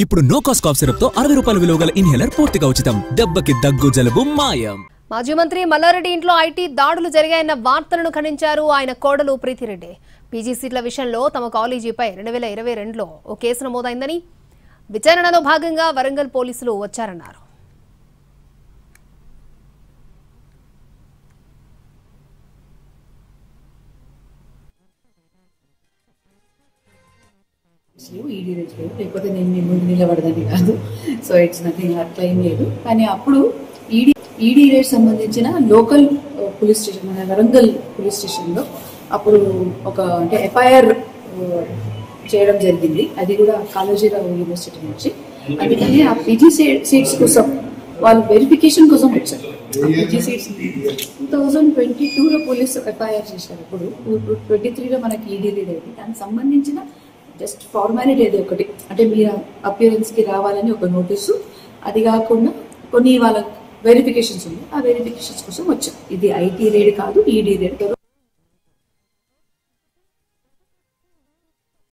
ఇప్పుడు no cost cough syrup తో 60 రూపాయల విలువ గల ఇన్హేలర్ పూర్తిగా ఉచితం. దెబ్బకి దగ్గు జలుబు మాయం. మాజీ మంత్రి మల్లారెడ్డి ఇంట్లో ఐటీ దాడులు జరిగాయన్న వార్తలను ఖండించారు ఆయన కోడలు ప్రీతిరెడ్డి. పీజీ సీట్ల విషయంలో తమ కాలేజీపై 2022లో ఓ కేసు నమోదైందని, విచారణలో భాగంగా వరంగల్ పోలీసులు వచ్చారన్నారు. ఈడీ రేజ్ లేదు, లేకపోతే నేను మీ ముందు నిలబడదని కాదు. సో ఇట్స్ నథింగ్, అట్లా ఏం లేదు. కానీ అప్పుడు ఈడీ రేజ్ సంబంధించిన లోకల్ పోలీస్ స్టేషన్, మన వరంగల్ పోలీస్ స్టేషన్లో అప్పుడు ఒక అంటే ఎఫ్ఐఆర్ చేయడం జరిగింది. అది కూడా కాళోజీరావు యూనివర్సిటీ నుంచి. అందుకని ఆ పీజీ సీట్స్ కోసం వాళ్ళు వెరిఫికేషన్ కోసం వచ్చారు. పీజీ సీట్స్ 2022లో పోలీసు ఎఫ్ఐఆర్ చేశారు. ఇప్పుడు 2023లో మనకి ఈడీ రేజ్ అయింది. దానికి సంబంధించిన జస్ట్ ఫార్మాలిటీ అది ఒకటి, అంటే మీరు అపియరెన్స్కి రావాలని ఒక నోటీసు. అది కాకుండా కొన్ని వాళ్ళ వెరిఫికేషన్స్ ఉంది, ఆ వెరిఫికేషన్స్ కోసం వచ్చాం. ఇది ఐటీ రేడ్ కాదు, ఈడీ రేడ్.